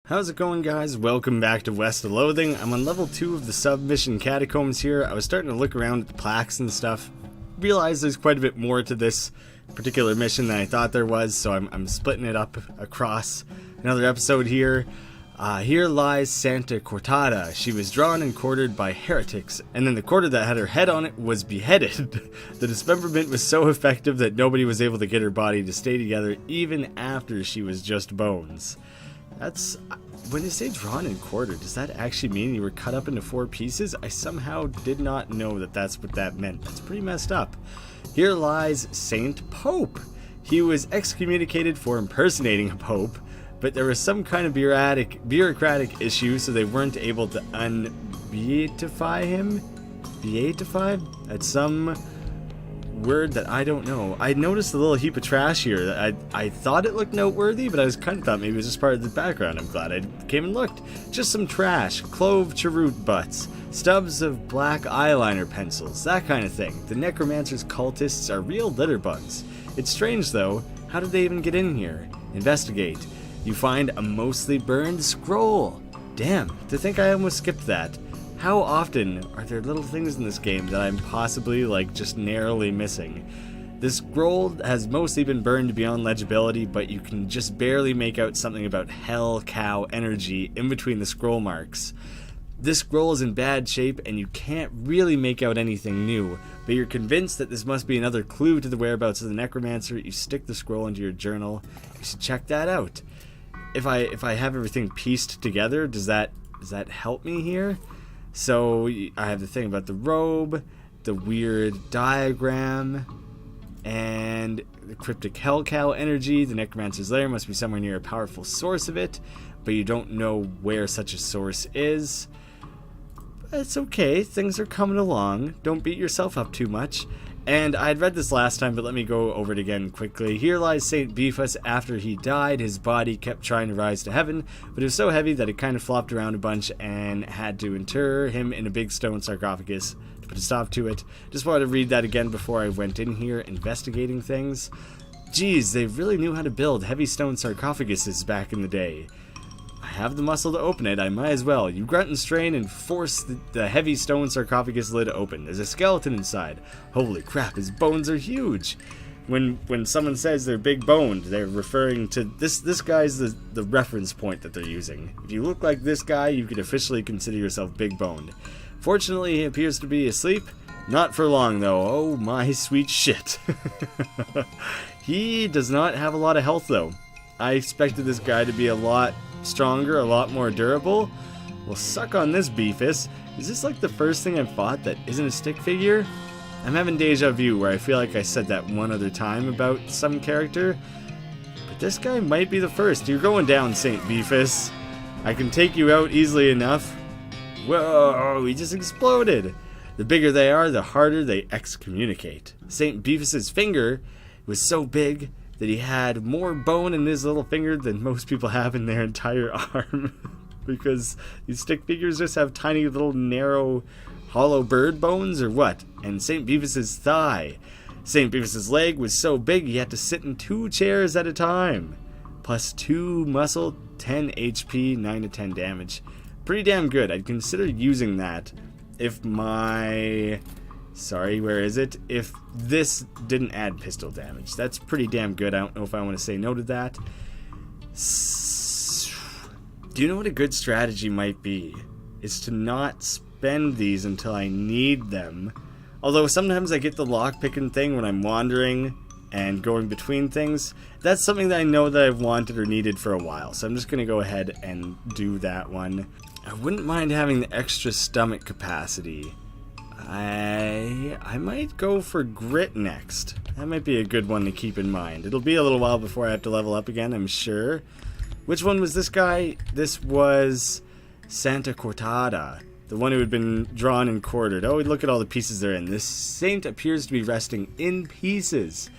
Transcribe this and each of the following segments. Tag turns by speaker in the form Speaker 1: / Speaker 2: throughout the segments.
Speaker 1: How's it going, guys? Welcome back to West of Loathing. I'm on level 2 of the submission catacombs here. I was starting to look around at the plaques and stuff. Realized there's quite a bit more to this particular mission than I thought there was, so I'm splitting it up across another episode here. Here lies Santa Cortada. She was drawn and quartered by heretics, and then the quarter that had her head on it was beheaded. The dismemberment was so effective that nobody was able to get her body to stay together even after she was just bones. That's... when they say drawn and quartered, does that actually mean you were cut up into 4 pieces? I somehow did not know that that's what that meant. That's pretty messed up. Here lies Saint Pope. He was excommunicated for impersonating a pope, but there was some kind of bureaucratic issue, so they weren't able to unbeatify him? Beatify? That's some word that I don't know. I noticed a little heap of trash here that I thought it looked noteworthy, but I was kind of thought maybe it was just part of the background. I'm glad I came and looked. Just some trash, clove cheroot butts, stubs of black eyeliner pencils, that kind of thing. The necromancer's cultists are real litter bugs. It's strange though, how did they even get in here? Investigate. You find a mostly burned scroll. Damn, to think I almost skipped that. How often are there little things in this game that I'm possibly, just narrowly missing? This scroll has mostly been burned beyond legibility, but you can just barely make out something about hell cow energy in between the scroll marks. This scroll is in bad shape, and you can't really make out anything new, but you're convinced that this must be another clue to the whereabouts of the necromancer. You stick the scroll into your journal. You should check that out. If I have everything pieced together, does that help me here? So I have the thing about the robe, the weird diagram, and the cryptic hell cow energy. The necromancer's lair must be somewhere near a powerful source of it, but you don't know where such a source is. It's okay, things are coming along. Don't beat yourself up too much. And I had read this last time, but let me go over it again quickly. Here lies Saint Beefus. After he died, his body kept trying to rise to heaven, but it was so heavy that it kind of flopped around a bunch and had to inter him in a big stone sarcophagus to put a stop to it. Just wanted to read that again before I went in here investigating things. Geez, they really knew how to build heavy stone sarcophaguses back in the day. I have the muscle to open it, I might as well. You grunt and strain and force the heavy stone sarcophagus lid open. There's a skeleton inside. Holy crap, his bones are huge. When someone says they're big boned, they're referring to this guy's the reference point that they're using. If you look like this guy, you could officially consider yourself big boned. Fortunately, he appears to be asleep. Not for long though. Oh my sweet shit. He does not have a lot of health though. I expected this guy to be a lot stronger, a lot more durable. Well, suck on this, Beefus. Is this like the first thing I've fought that isn't a stick figure? I'm having deja vu where I feel like I said that one other time about some character, but this guy might be the first. You're going down, Saint Beefus. I can take you out easily enough. Whoa, he just exploded. The bigger they are, the harder they excommunicate. Saint Beefus's finger was so big that he had more bone in his little finger than most people have in their entire arm. Because these stick figures just have tiny little narrow hollow bird bones or what? And Saint Beefus's thigh. Saint Beefus's leg was so big he had to sit in 2 chairs at a time. Plus 2 muscle, 10 HP, 9 to 10 damage. Pretty damn good. I'd consider using that if my... Sorry, where is it? If this didn't add pistol damage. That's pretty damn good. I don't know if I want to say no to that. Do you know what a good strategy might be? Is to not spend these until I need them. Although sometimes I get the lockpicking thing when I'm wandering and going between things. That's something that I know that I've wanted or needed for a while. So I'm just going to go ahead and do that one. I wouldn't mind having the extra stomach capacity. I might go for grit next. That might be a good one to keep in mind. It'll be a little while before I have to level up again, I'm sure. Which one was this guy? This was Santa Cortada, the one who had been drawn and quartered. Oh, look at all the pieces they're in. This saint appears to be resting in pieces.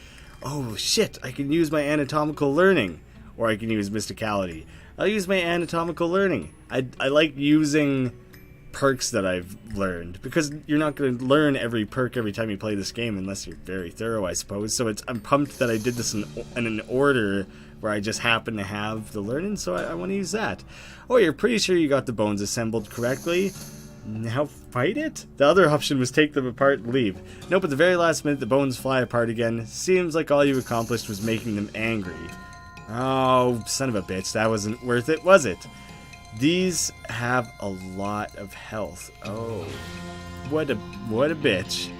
Speaker 1: Oh shit, I can use my anatomical learning. Or I can use mysticality. I'll use my anatomical learning. I like using perks that I've learned, because you're not going to learn every perk every time you play this game unless you're very thorough, I suppose. So I'm pumped that I did this in an order where I just happen to have the learning, so I want to use that. Oh, you're pretty sure you got the bones assembled correctly? Now fight it? The other option was take them apart and leave. Nope, at the very last minute the bones fly apart again. Seems like all you accomplished was making them angry. Oh, son of a bitch, that wasn't worth it, was it? These have a lot of health. Oh, what a bitch.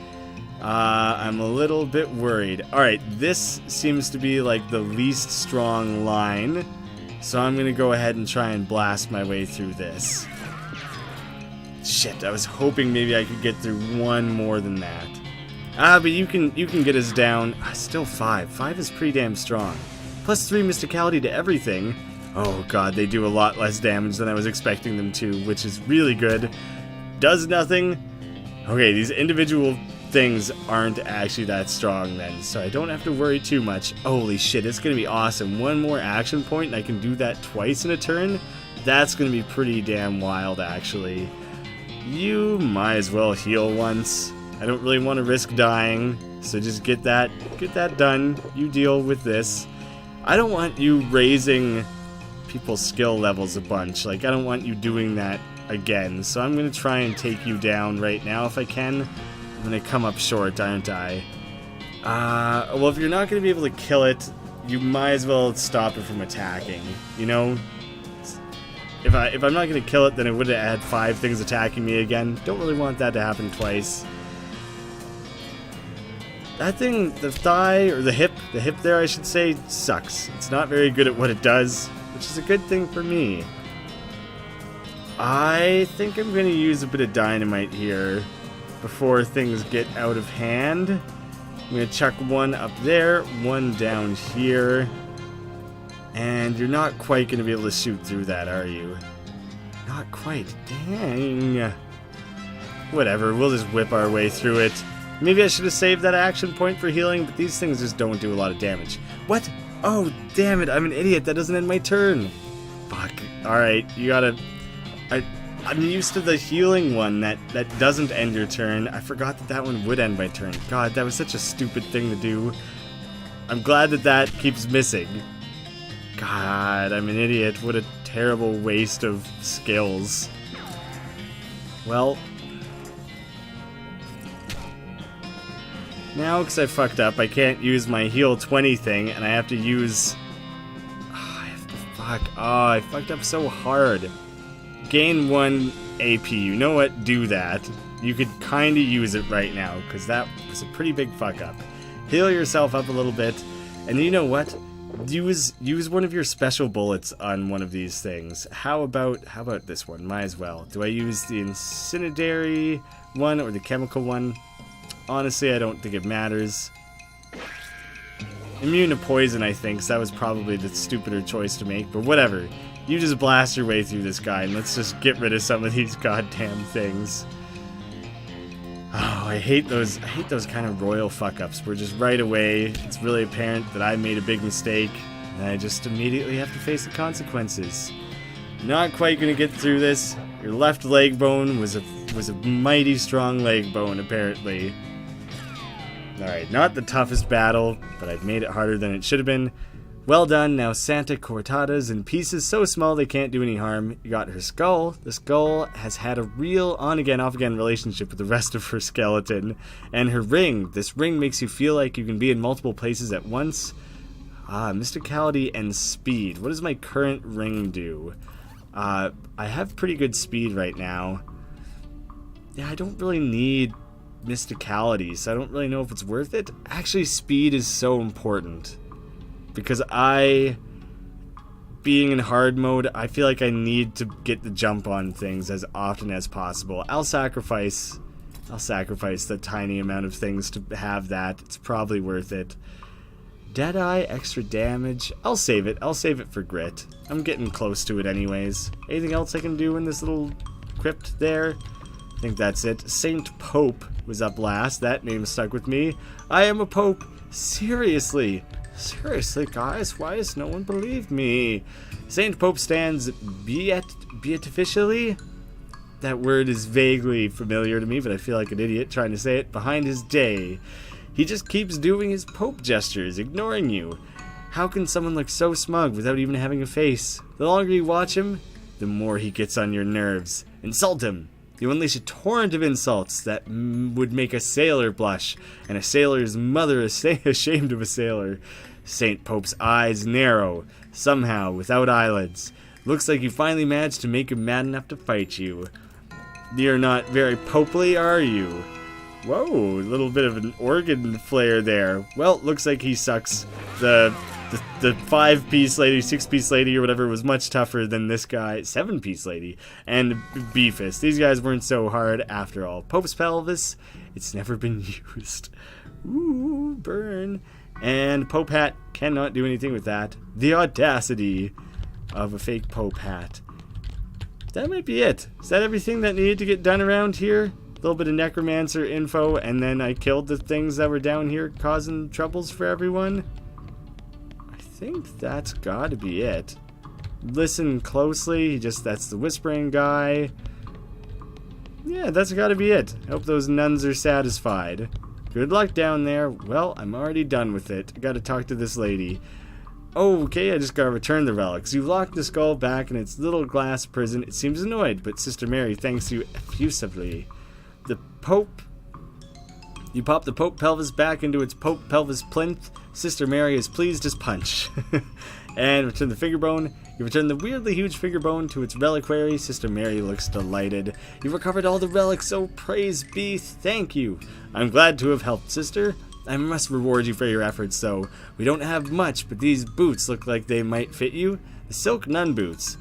Speaker 1: I'm a little bit worried. Alright, this seems to be like the least strong line, so I'm gonna go ahead and try and blast my way through this. Shit, I was hoping maybe I could get through one more than that. But you can get us down. Still 5. 5 is pretty damn strong. Plus 3 mysticality to everything. Oh god, they do a lot less damage than I was expecting them to, which is really good. Does nothing. Okay, these individual things aren't actually that strong then, so I don't have to worry too much. Holy shit, it's gonna be awesome. One more action point and I can do that twice in a turn? That's gonna be pretty damn wild, actually. You might as well heal once. I don't really want to risk dying, so just get that done. You deal with this. I don't want you raising people's skill levels a bunch. Like, I don't want you doing that again, so I'm gonna try and take you down right now if I can. I'm gonna come up short, aren't I? Well, if you're not gonna be able to kill it, you might as well stop it from attacking, you know? If I'm not gonna kill it, then it would have had 5 things attacking me again. Don't really want that to happen twice. That thing, the thigh, or the hip there I should say, sucks. It's not very good at what it does, which is a good thing for me. I think I'm gonna use a bit of dynamite here before things get out of hand. I'm gonna chuck one up there, one down here. And you're not quite going to be able to shoot through that, are you? Not quite. Dang. Whatever, we'll just whip our way through it. Maybe I should have saved that action point for healing, but these things just don't do a lot of damage. What? Oh, damn it, I'm an idiot. That doesn't end my turn. Fuck. Alright, you gotta... I'm used to the healing one that doesn't end your turn. I forgot that one would end my turn. God, that was such a stupid thing to do. I'm glad that keeps missing. God, I'm an idiot. What a terrible waste of skills. Well, now because I fucked up, I can't use my heal 20 thing, and I have to use... I fucked up so hard. Gain 1 AP. You know what? Do that. You could kind of use it right now, because that was a pretty big fuck up. Heal yourself up a little bit, and you know what? Use one of your special bullets on one of these things. How about this one? Might as well. Do I use the incendiary one or the chemical one? Honestly, I don't think it matters. Immune to poison, I think, so that was probably the stupider choice to make, but whatever. You just blast your way through this guy, and let's just get rid of some of these goddamn things. Oh, I hate those kind of royal fuck-ups where just right away it's really apparent that I made a big mistake, and I just immediately have to face the consequences. Not quite gonna get through this. Your left leg bone was a mighty strong leg bone, apparently. Alright, not the toughest battle, but I've made it harder than it should have been. Well done. Now Santa Cortada's in pieces so small they can't do any harm. You got her skull. The skull has had a real on-again, off-again relationship with the rest of her skeleton. And her ring. This ring makes you feel like you can be in multiple places at once. Mysticality and speed. What does my current ring do? I have pretty good speed right now. Yeah, I don't really need mysticality, so I don't really know if it's worth it. Actually, speed is so important. Because being in hard mode, I feel like I need to get the jump on things as often as possible. I'll sacrifice the tiny amount of things to have that. It's probably worth it. Deadeye, extra damage. I'll save it. I'll save it for grit. I'm getting close to it anyways. Anything else I can do in this little crypt there? I think that's it. Saint Pope was up last. That name stuck with me. I am a pope. Seriously, guys, why has no one believed me? Saint Pope stands beatifically. That word is vaguely familiar to me, but I feel like an idiot trying to say it. Behind his day. He just keeps doing his Pope gestures, ignoring you. How can someone look so smug without even having a face? The longer you watch him, the more he gets on your nerves. Insult him. You unleash a torrent of insults that would make a sailor blush, and a sailor's mother ashamed of a sailor. Saint Pope's eyes narrow, somehow, without eyelids. Looks like you finally managed to make him mad enough to fight you. You're not very popely, are you? Whoa, a little bit of an organ flare there. Well, looks like he sucks. The 5-piece lady, 6-piece lady, or whatever was much tougher than this guy, 7-piece lady, and Beefus. These guys weren't so hard after all. Pope's pelvis, it's never been used. Ooh, burn. And Pope hat, cannot do anything with that. The audacity of a fake Pope hat. That might be it. Is that everything that needed to get done around here? A little bit of necromancer info, and then I killed the things that were down here causing troubles for everyone? I think that's gotta be it. Listen closely, that's the whispering guy. Yeah, that's gotta be it. Hope those nuns are satisfied. Good luck down there. Well, I'm already done with it. I gotta talk to this lady. Okay, I just gotta return the relics. You've locked the skull back in its little glass prison. It seems annoyed, but Sister Mary thanks you effusively. The Pope... You pop the Pope pelvis back into its Pope pelvis plinth. Sister Mary is pleased as punch. And return the finger bone. You return the weirdly huge finger bone to its reliquary. Sister Mary looks delighted. You've recovered all the relics, oh praise be, thank you. I'm glad to have helped, sister. I must reward you for your efforts, though. We don't have much, but these boots look like they might fit you. The silk nun boots.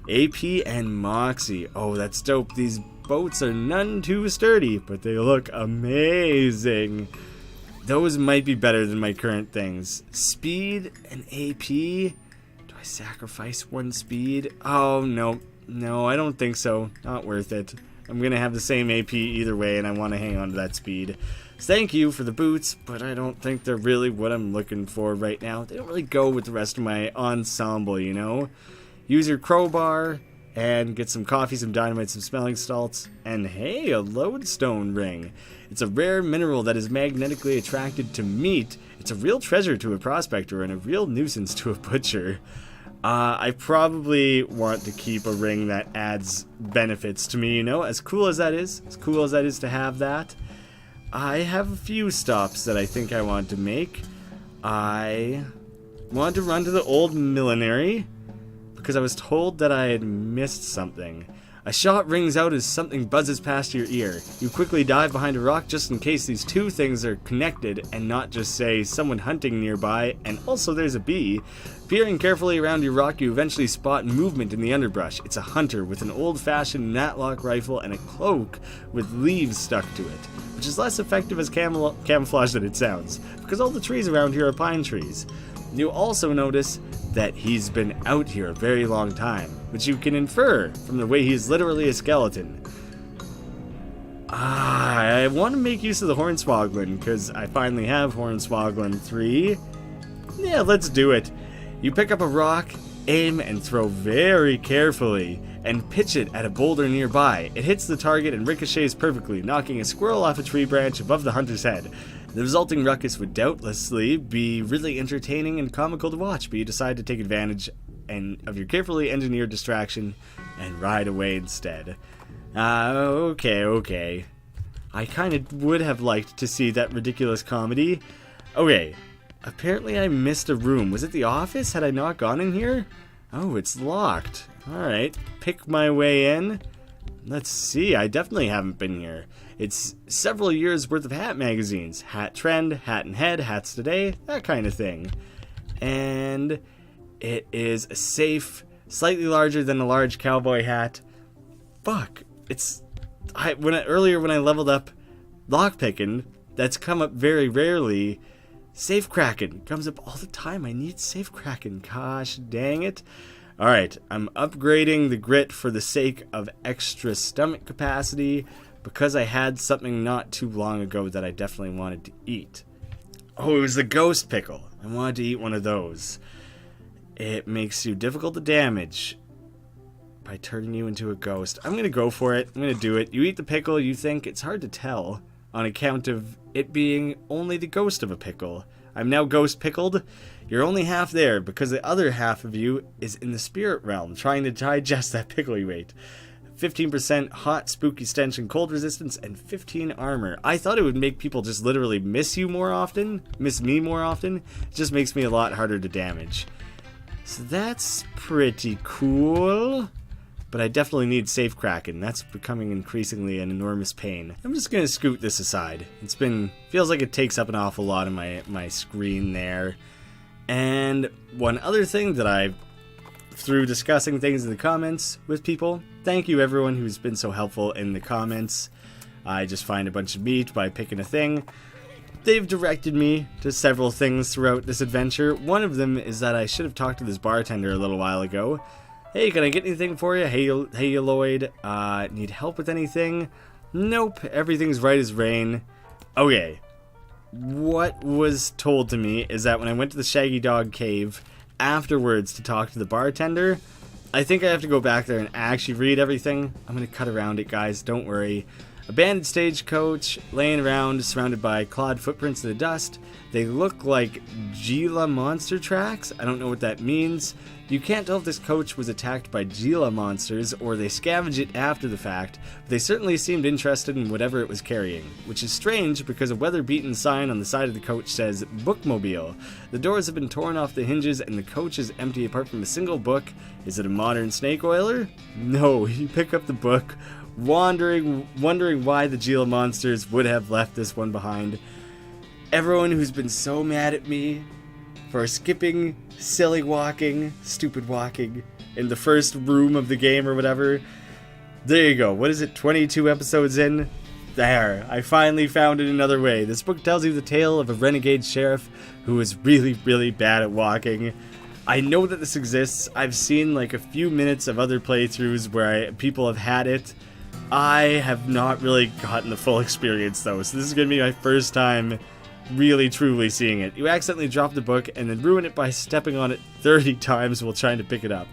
Speaker 1: AP and Moxie. Oh, that's dope. These boats are none too sturdy, but they look amazing. Those might be better than my current things. Speed and AP? Do I sacrifice one speed? Oh, no. No, I don't think so. Not worth it. I'm going to have the same AP either way, and I want to hang on to that speed. Thank you for the boots, but I don't think they're really what I'm looking for right now. They don't really go with the rest of my ensemble, you know? Use your crowbar and get some coffee, some dynamite, some smelling salts, and hey, a lodestone ring. It's a rare mineral that is magnetically attracted to meat. It's a real treasure to a prospector and a real nuisance to a butcher. I probably want to keep a ring that adds benefits to me, you know? As cool as that is to have that. I have a few stops that I think I want to make. I want to run to the old millinery because I was told that I had missed something. A shot rings out as something buzzes past your ear. You quickly dive behind a rock just in case these two things are connected and not just, say, someone hunting nearby, and also there's a bee. Peering carefully around your rock, you eventually spot movement in the underbrush. It's a hunter with an old-fashioned matlock rifle and a cloak with leaves stuck to it, which is less effective as camouflage than it sounds, because all the trees around here are pine trees. You also notice that he's been out here a very long time, which you can infer from the way he's literally a skeleton. I want to make use of the Hornswogglin, because I finally have Hornswogglin 3. Yeah, let's do it. You pick up a rock, aim, and throw very carefully, and pitch it at a boulder nearby. It hits the target and ricochets perfectly, knocking a squirrel off a tree branch above the hunter's head. The resulting ruckus would doubtlessly be really entertaining and comical to watch, but you decide to take advantage of your carefully engineered distraction and ride away instead. Okay. I kind of would have liked to see that ridiculous comedy. Okay, apparently I missed a room. Was it the office? Had I not gone in here? Oh, it's locked. Alright, pick my way in. Let's see, I definitely haven't been here. It's several years worth of hat magazines. Hat Trend, Hat and Head, Hats Today, that kind of thing. And it is a safe, slightly larger than a large cowboy hat. Fuck, earlier when I leveled up lockpicking, that's come up very rarely. Safe cracking comes up all the time. I need safe cracking. Gosh dang it. Alright, I'm upgrading the grit for the sake of extra stomach capacity because I had something not too long ago that I definitely wanted to eat. Oh, it was the ghost pickle. I wanted to eat one of those. It makes you difficult to damage. by turning you into a ghost. I'm gonna go for it. I'm gonna do it. You eat the pickle, you think it's hard to tell on account of it being only the ghost of a pickle. I'm now ghost pickled. You're only half there because the other half of you is in the spirit realm trying to digest that pickle you ate. 15% hot, spooky stench and cold resistance, and 15 armor. I thought it would make people just literally miss you more often, miss me more often. It just makes me a lot harder to damage. So that's pretty cool. But I definitely need safe cracking. That's becoming increasingly an enormous pain. I'm just gonna scoot this aside. Feels like it takes up an awful lot of my screen there. And one other thing that through discussing things in the comments with people, thank you everyone who's been so helpful in the comments. I just find a bunch of meat by picking a thing. They've directed me to several things throughout this adventure. One of them is that I should have talked to this bartender a little while ago. Hey, can I get anything for you? Hey, Lloyd. Need help with anything? Nope, everything's right as rain. Okay. What was told to me is that when I went to the Shaggy Dog Cave afterwards to talk to the bartender, I think I have to go back there and actually read everything. I'm gonna cut around it, guys, don't worry. Abandoned stagecoach, laying around, surrounded by clawed footprints in the dust. They look like Gila monster tracks. I don't know what that means. You can't tell if this coach was attacked by Gila monsters or they scavenged it after the fact, but they certainly seemed interested in whatever it was carrying, which is strange because a weather-beaten sign on the side of the coach says bookmobile. The doors have been torn off the hinges and the coach is empty apart from a single book. Is it a modern snake oiler? No, you pick up the book, wondering why the Gila monsters would have left this one behind. Everyone who's been so mad at me for skipping silly walking, stupid walking in the first room of the game or whatever. There you go. What is it, 22 episodes in? There, I finally found it another way. This book tells you the tale of a renegade sheriff who is really, really bad at walking. I know that this exists. I've seen like a few minutes of other playthroughs where people have had it. I have not really gotten the full experience though, so this is going to be my first time really truly seeing it. You accidentally drop the book and then ruin it by stepping on it 30 times while trying to pick it up.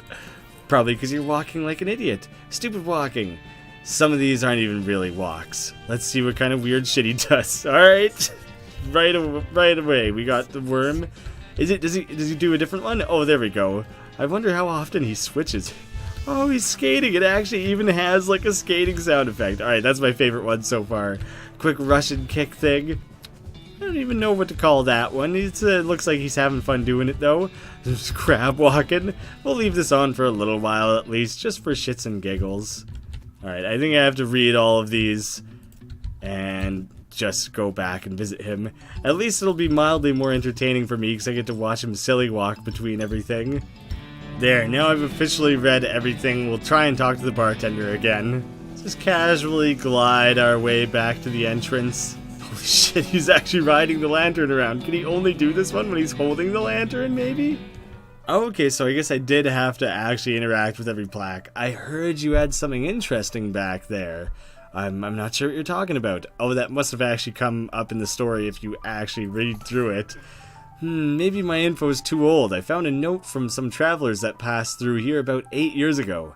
Speaker 1: Probably because you're walking like an idiot. Stupid walking. Some of these aren't even really walks. Let's see what kind of weird shit he does. Alright. Right away. We got the worm. Does he do a different one? Oh, there we go. I wonder how often he switches. Oh, he's skating. It actually even has like a skating sound effect. Alright, that's my favorite one so far. Quick Russian kick thing. I don't even know what to call that one. It looks like he's having fun doing it though. Just crab walking. We'll leave this on for a little while at least, just for shits and giggles. Alright, I think I have to read all of these and just go back and visit him. At least it'll be mildly more entertaining for me because I get to watch him silly walk between everything. There, now I've officially read everything. We'll try and talk to the bartender again. Just casually glide our way back to the entrance. Holy shit, he's actually riding the lantern around. Can he only do this one when he's holding the lantern, maybe? Okay, so I guess I did have to actually interact with every plaque. I heard you had something interesting back there. I'm not sure what you're talking about. Oh, that must have actually come up in the story if you actually read through it. Maybe my info is too old. I found a note from some travelers that passed through here about 8 years ago.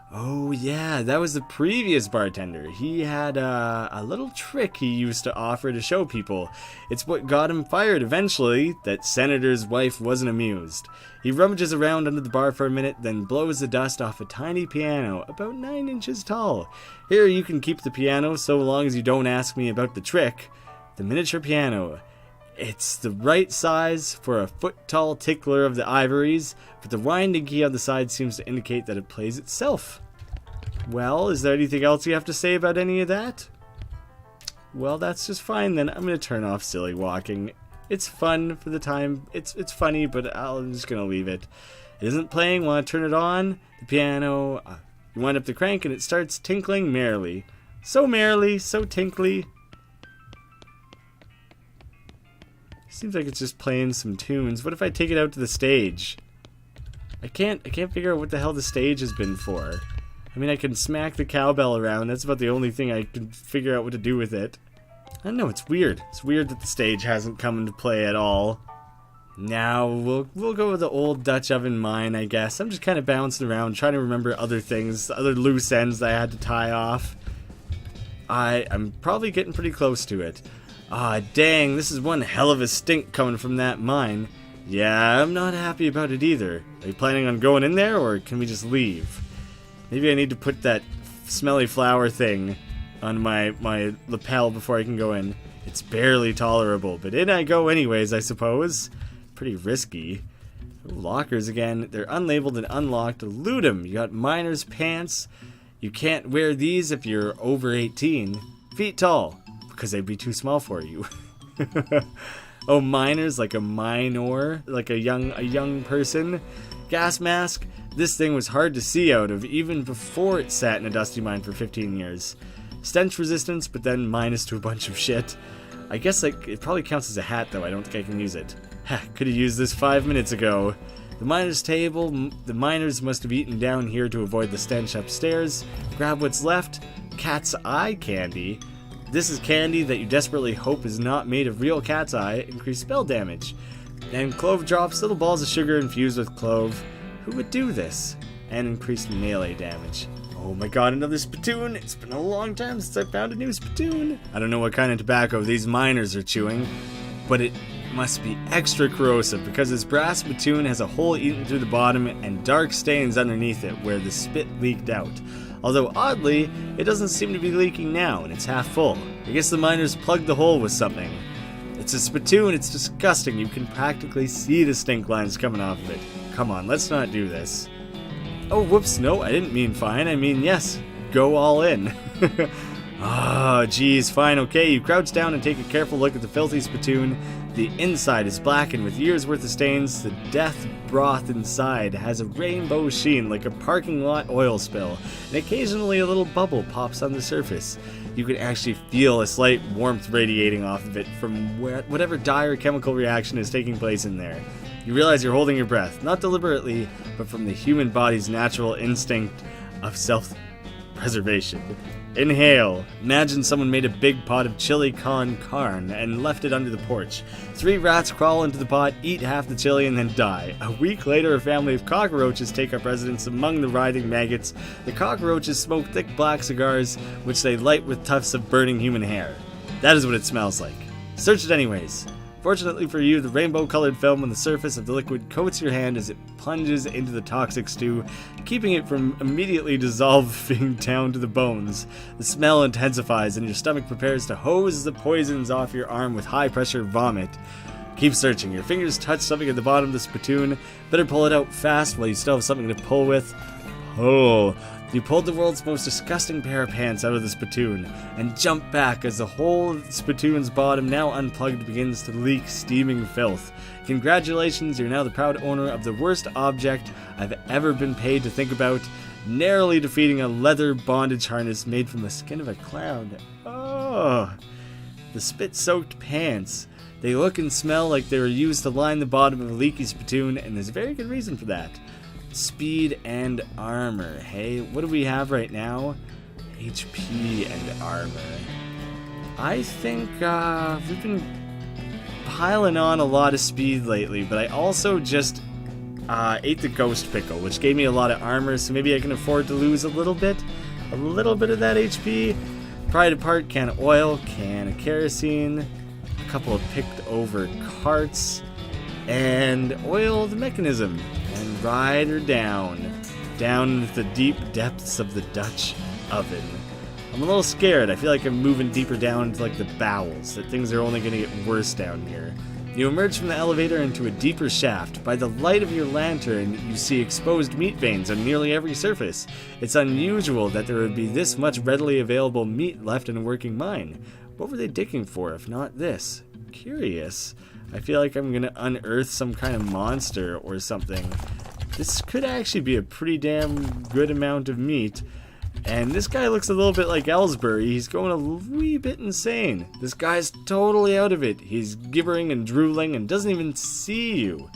Speaker 1: Oh yeah, that was the previous bartender. He had a little trick he used to offer to show people. It's what got him fired eventually. That senator's wife wasn't amused. He rummages around under the bar for a minute, then blows the dust off a tiny piano, about 9 inches tall. Here, you can keep the piano so long as you don't ask me about the trick. The miniature piano. It's the right size for a foot-tall tickler of the ivories, but the winding key on the side seems to indicate that it plays itself. Well, is there anything else you have to say about any of that? Well, that's just fine then. I'm going to turn off silly walking. It's fun for the time. It's funny, but I'm just going to leave it. It isn't playing. Want to turn it on? The piano. You wind up the crank and it starts tinkling merrily. So merrily, so tinkly. Seems like it's just playing some tunes. What if I take it out to the stage? I can't figure out what the hell the stage has been for. I mean, I can smack the cowbell around. That's about the only thing I can figure out what to do with it. I don't know, it's weird. It's weird that the stage hasn't come into play at all. Now, we'll go with the old Dutch oven mine, I guess. I'm just kind of bouncing around, trying to remember other things, other loose ends that I had to tie off. I'm probably getting pretty close to it. Ah, dang, this is one hell of a stink coming from that mine. Yeah, I'm not happy about it either. Are you planning on going in there, or can we just leave? Maybe I need to put that smelly flower thing on my lapel before I can go in. It's barely tolerable, but in I go anyways, I suppose. Pretty risky. Ooh, lockers again. They're unlabeled and unlocked. Loot them. You got miner's pants. You can't wear these if you're over 18. Feet tall, because they'd be too small for you. Oh, miners, like a minor, like a young person. Gas mask. This thing was hard to see out of even before it sat in a dusty mine for 15 years. Stench resistance, but then minus to a bunch of shit. I guess it probably counts as a hat, though. I don't think I can use it. Could have used this 5 minutes ago. The miner's table. The miners must have eaten down here to avoid the stench upstairs. Grab what's left. Cat's eye candy. This is candy that you desperately hope is not made of real cat's eye. Increased spell damage. And clove drops. Little balls of sugar infused with clove. Who would do this? And increased melee damage. Oh my god, another spittoon! It's been a long time since I found a new spittoon! I don't know what kind of tobacco these miners are chewing, but it must be extra corrosive because this brass spittoon has a hole eaten through the bottom and dark stains underneath it where the spit leaked out. Although oddly, it doesn't seem to be leaking now and it's half full. I guess the miners plugged the hole with something. It's a spittoon, it's disgusting. You can practically see the stink lines coming off of it. Come on, let's not do this. Oh, whoops, no, I didn't mean fine. I mean, yes, go all in. Ah, geez, fine, okay. You crouch down and take a careful look at the filthy spittoon. The inside is blackened with years' worth of stains. The death broth inside has a rainbow sheen like a parking lot oil spill, and occasionally a little bubble pops on the surface. You can actually feel a slight warmth radiating off of it from whatever dire chemical reaction is taking place in there. You realize you're holding your breath, not deliberately, but from the human body's natural instinct of self-preservation. Inhale. Imagine someone made a big pot of chili con carne and left it under the porch. 3 rats crawl into the pot, eat half the chili, and then die. A week later, a family of cockroaches take up residence among the writhing maggots. The cockroaches smoke thick black cigars, which they light with tufts of burning human hair. That is what it smells like. Search it anyways. Fortunately for you, the rainbow-colored film on the surface of the liquid coats your hand as it plunges into the toxic stew, keeping it from immediately dissolving down to the bones. The smell intensifies and your stomach prepares to hose the poisons off your arm with high-pressure vomit. Keep searching. Your fingers touch something at the bottom of the spittoon. Better pull it out fast while you still have something to pull with. Pull. You pulled the world's most disgusting pair of pants out of the spittoon and jump back as the whole spittoon's bottom, now unplugged, begins to leak steaming filth. Congratulations, you're now the proud owner of the worst object I've ever been paid to think about, narrowly defeating a leather bondage harness made from the skin of a clown. Oh, the spit-soaked pants. They look and smell like they were used to line the bottom of a leaky spittoon, and there's a very good reason for that. Speed and armor. Hey, what do we have right now? HP and armor. I think we've been piling on a lot of speed lately, but I also just ate the ghost pickle, which gave me a lot of armor, so maybe I can afford to lose a little bit of that HP. Pried apart can of oil, can of kerosene, a couple of picked over carts, and oil the mechanism. And ride her down into the deep depths of the Dutch oven. I'm a little scared. I feel like I'm moving deeper down into like the bowels, that things are only going to get worse down here. You emerge from the elevator into a deeper shaft. By the light of your lantern, you see exposed meat veins on nearly every surface. It's unusual that there would be this much readily available meat left in a working mine. What were they digging for if not this? Curious. I feel like I'm gonna unearth some kind of monster or something. This could actually be a pretty damn good amount of meat. And this guy looks a little bit like Ellsbury. He's going a wee bit insane. This guy's totally out of it. He's gibbering and drooling and doesn't even see you.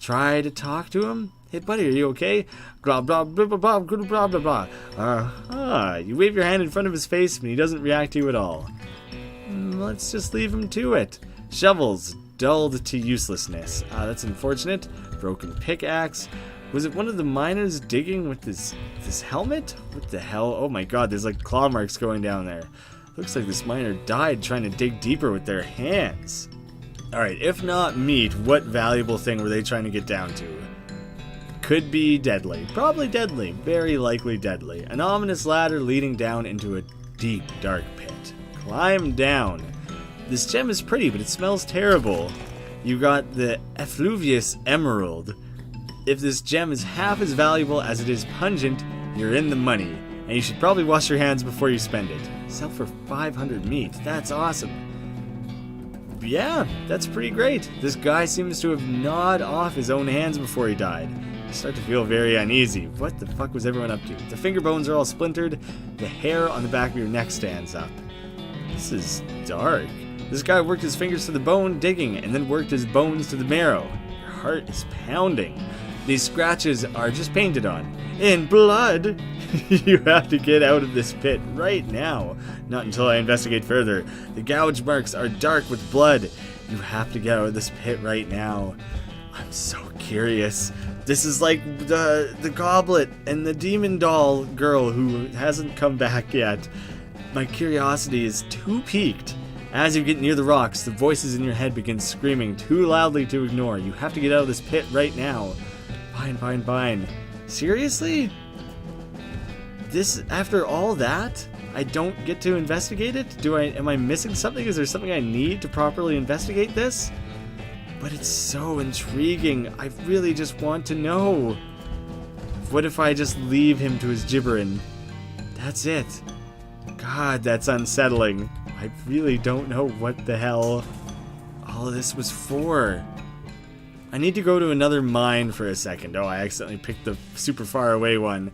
Speaker 1: Try to talk to him? Hey buddy, are you okay? Blah blah blah blah blah blah blah blah. You wave your hand in front of his face and he doesn't react to you at all. Let's just leave him to it. Shovels, dulled to uselessness. That's unfortunate. Broken pickaxe. Was it one of the miners digging with this helmet? What the hell? Oh my god, there's like claw marks going down there. Looks like this miner died trying to dig deeper with their hands. Alright, if not meat, what valuable thing were they trying to get down to? Could be deadly. Probably deadly. Very likely deadly. An ominous ladder leading down into a deep, dark pit. Climb down. This gem is pretty, but it smells terrible. You got the effluvious emerald. If this gem is half as valuable as it is pungent, you're in the money. And you should probably wash your hands before you spend it. Sell for 500 meat. That's awesome. Yeah, that's pretty great. This guy seems to have gnawed off his own hands before he died. I start to feel very uneasy. What the fuck was everyone up to? The finger bones are all splintered. The hair on the back of your neck stands up. This is dark. This guy worked his fingers to the bone, digging, and then worked his bones to the marrow. Your heart is pounding. These scratches are just painted on. In blood! You have to get out of this pit right now. Not until I investigate further. The gouge marks are dark with blood. You have to get out of this pit right now. I'm so curious. This is like the goblet and the demon doll girl who hasn't come back yet. My curiosity is too piqued. As you get near the rocks, the voices in your head begin screaming too loudly to ignore. You have to get out of this pit right now. Fine, fine, fine. Seriously? This, after all that, I don't get to investigate it? Am I missing something? Is there something I need to properly investigate this? But it's so intriguing. I really just want to know. What if I just leave him to his gibbering? That's it. God, that's unsettling. I really don't know what the hell all of this was for. I need to go to another mine for a second. Oh, I accidentally picked the super far away one.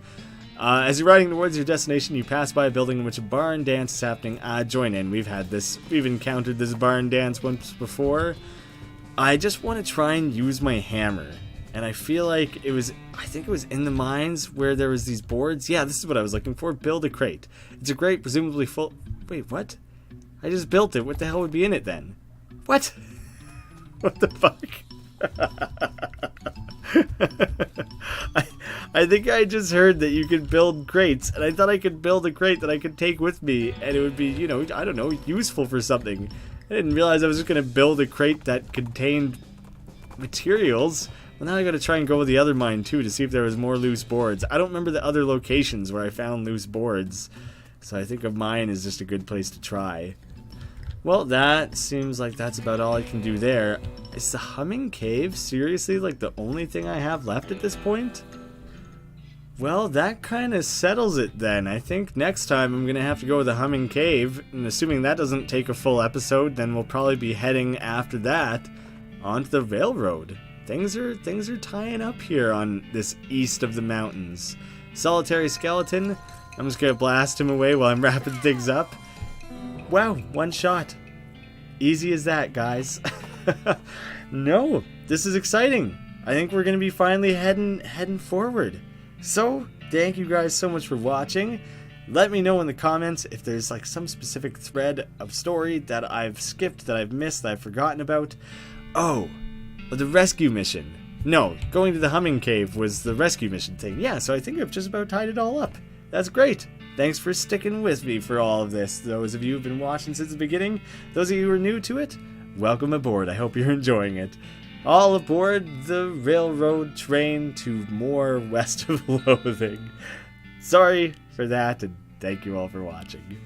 Speaker 1: As you're riding towards your destination, you pass by a building in which a barn dance is happening. Join in. We've encountered this barn dance once before. I just want to try and use my hammer. And I feel like I think it was in the mines where there was these boards. Yeah, this is what I was looking for. Build a crate. It's a crate presumably full... Wait, what? I just built it. What the hell would be in it then? What? What the fuck? I think I just heard that you could build crates, and I thought I could build a crate that I could take with me, and it would be, you know, I don't know, useful for something. I didn't realize I was just going to build a crate that contained materials. Well, now I got to try and go with the other mine, too, to see if there was more loose boards. I don't remember the other locations where I found loose boards, so I think of mine is just a good place to try. Well, that seems like that's about all I can do there. Is the humming cave seriously like the only thing I have left at this point? Well, that kind of settles it then. I think next time I'm going to have to go with the humming cave, and assuming that doesn't take a full episode, then we'll probably be heading after that onto the railroad. Things are tying up here on this east of the mountains. Solitary skeleton. I'm just going to blast him away while I'm wrapping things up. Wow, one shot. Easy as that, guys. No, this is exciting. I think we're going to be finally heading forward. So, thank you guys so much for watching. Let me know in the comments if there's like some specific thread of story that I've skipped, that I've missed, that I've forgotten about. Oh, the rescue mission. No, going to the humming cave was the rescue mission thing. Yeah, so I think I've just about tied it all up. That's great. Thanks for sticking with me for all of this. Those of you who've been watching since the beginning, those of you who are new to it, welcome aboard. I hope you're enjoying it. All aboard the railroad train to more West of Loathing. Sorry for that, and thank you all for watching.